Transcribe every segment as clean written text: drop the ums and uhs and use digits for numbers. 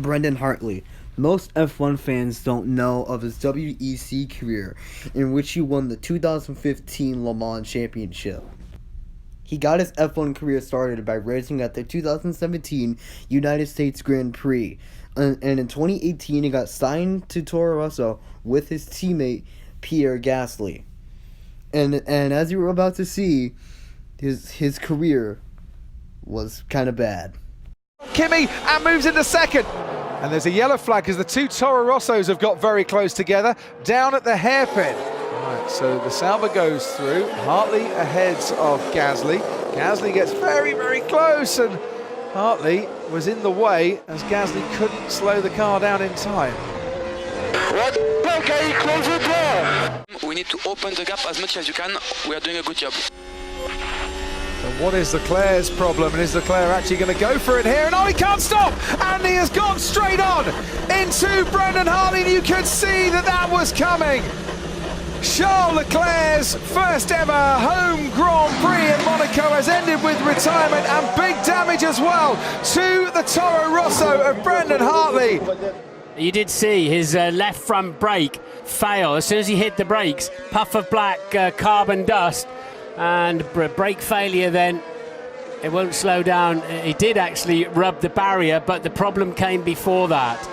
Brendon Hartley. Most F1 fans don't know of his WEC career, in which he won the 2015 Le Mans Championship. He got his F1 career started by racing at the 2017 United States Grand Prix, and in 2018 he got signed to Toro Rosso with his teammate Pierre Gasly. And as you were about to see, his career was kind of bad. Kimi and moves into second. And there's a yellow flag as the two Toro Rossos have got very close together, down at the hairpin. Right, so the Sauber goes through. Hartley ahead of Gasly. Gasly gets very, very close, and Hartley was in the way as Gasly couldn't slow the car down in time. Okay, close the door. We need to open the gap as much as you can. We are doing a good job. So what is Leclerc's problem, and is Leclerc actually going to go for it here? And oh, he can't stop, and he has gone straight on into Brendon Hartley, and you could see that was coming. Charles Leclerc's first ever home Grand Prix in Monaco has ended with retirement and big damage as well to the Toro Rosso of Brendon Hartley. You did see his left front brake fail. As soon as he hit the brakes, puff of black carbon dust, and brake failure. Then it won't slow down. He did actually rub the barrier, but the problem came before that.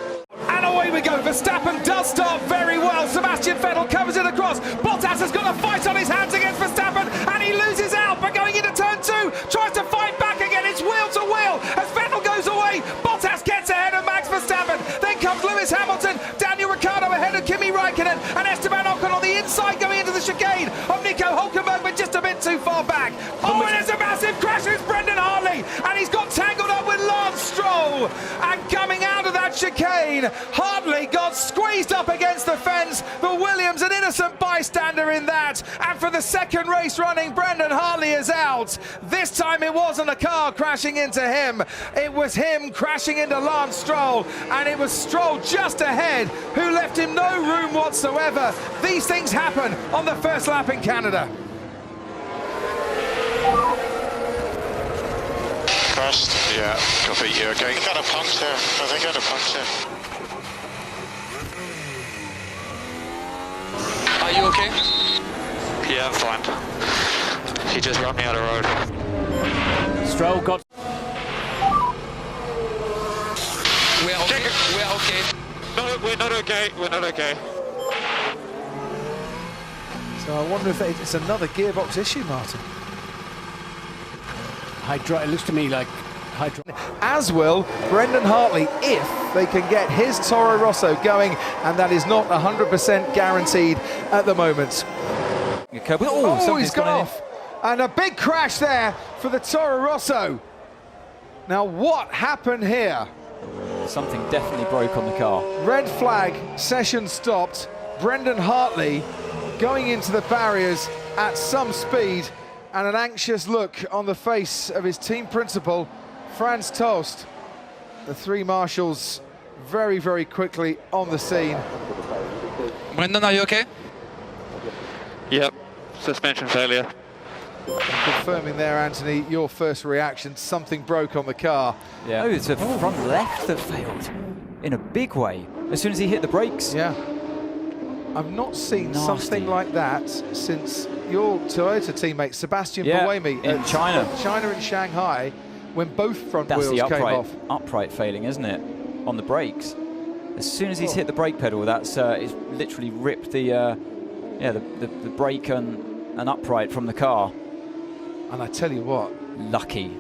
And away we go. Verstappen does start very well. Sebastian Vettel covers it across. Bottas has got a fight on his hands against Verstappen, and he loses out. But going into turn two, tries to fight back again. It's wheel to wheel as Vettel goes away. Bottas gets ahead of Max Verstappen. Then comes Lewis Hamilton, Daniel Ricciardo ahead of Kimi Raikkonen, and Esteban Ocon on the inside going into the chicane of Nico Hülkenberg, but just a bit too far back. Oh, and there's a massive crash. It's Brendon Hartley, and he's got tangled up with Lance Stroll. And coming out of that chicane, Hartley got squeezed up against the fence, but Williams an innocent bystander in that. And for the second race running, Brendon Hartley is out. This time it wasn't a car crashing into him, it was him crashing into Lance Stroll, and it was Stroll just ahead who left him no room whatsoever. These things happen on the first lap in Canada. Crashed, yeah, copy, you okay? I got a punch there, I think I had a punch there. Are you okay? Yeah, I'm fine. He just ran me out of road. Stroll got... We're okay. We're okay. No, we're not okay, we're not okay. So I wonder if it's another gearbox issue, Martin. It looks to me like as will Brendon Hartley if they can get his Toro Rosso going, and that is not 100% guaranteed at the moment. Oh, he's gone off, and a big crash there for the Toro Rosso. Now what happened here? Something definitely broke on the car. Red flag, session stopped. Brendon Hartley going into the barriers at some speed, and an anxious look on the face of his team principal, Franz Tost. The three marshals very, very quickly on the scene. Brendon, are you okay? Yep, suspension failure. And confirming there, Anthony, your first reaction, something broke on the car. Yeah. Oh, it's a front left that failed in a big way as soon as he hit the brakes. Yeah. I've not seen something like that since your Toyota teammate Sebastian Buemi in China. China and Shanghai, when both front wheels came off. Upright failing, isn't it, on the brakes? As soon as he's hit the brake pedal, that's it's literally ripped the brake and upright from the car. And I tell you what, lucky.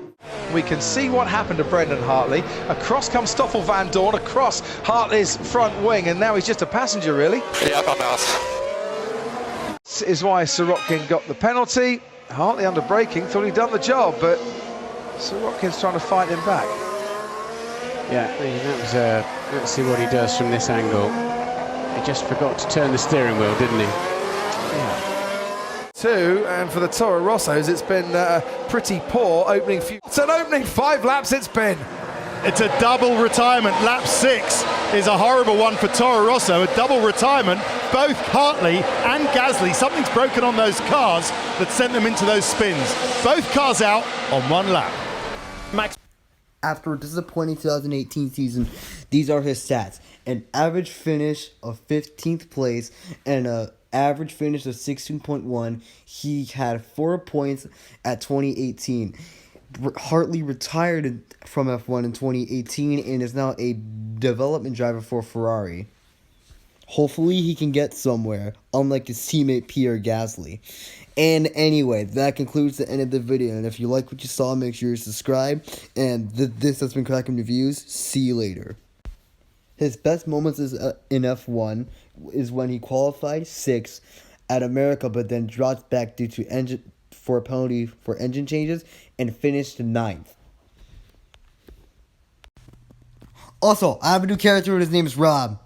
We can see what happened to Brendon Hartley. Across comes Stoffel Van Dorn, across Hartley's front wing, and now he's just a passenger, really. Yeah, I'm out. This is why Sirotkin got the penalty. Hartley under braking, thought he'd done the job, but Sirotkin's trying to fight him back. Yeah, that was let's see what he does from this angle. He just forgot to turn the steering wheel, didn't he? Yeah. And for the Toro Rossos, it's been pretty poor opening few. It's an opening 5 laps it's been. It's a double retirement. Lap 6 is a horrible one for Toro Rosso. A double retirement. Both Hartley and Gasly. Something's broken on those cars that sent them into those spins. Both cars out on 1 lap. Max. after a disappointing 2018 season, these are his stats. An average finish of 15th place and an average finish of 16.1. He had 4 points at 2018. Hartley retired from F1 in 2018 and is now a development driver for Ferrari. Hopefully he can get somewhere, unlike his teammate Pierre Gasly. And anyway, that concludes the end of the video. And if you like what you saw, make sure you subscribe. And this has been Cracking Reviews. See you later. His best moments in F1 is when he qualified 6th at America, but then dropped back due to a penalty for engine changes and finished 9th. Also, I have a new character. His name is Rob.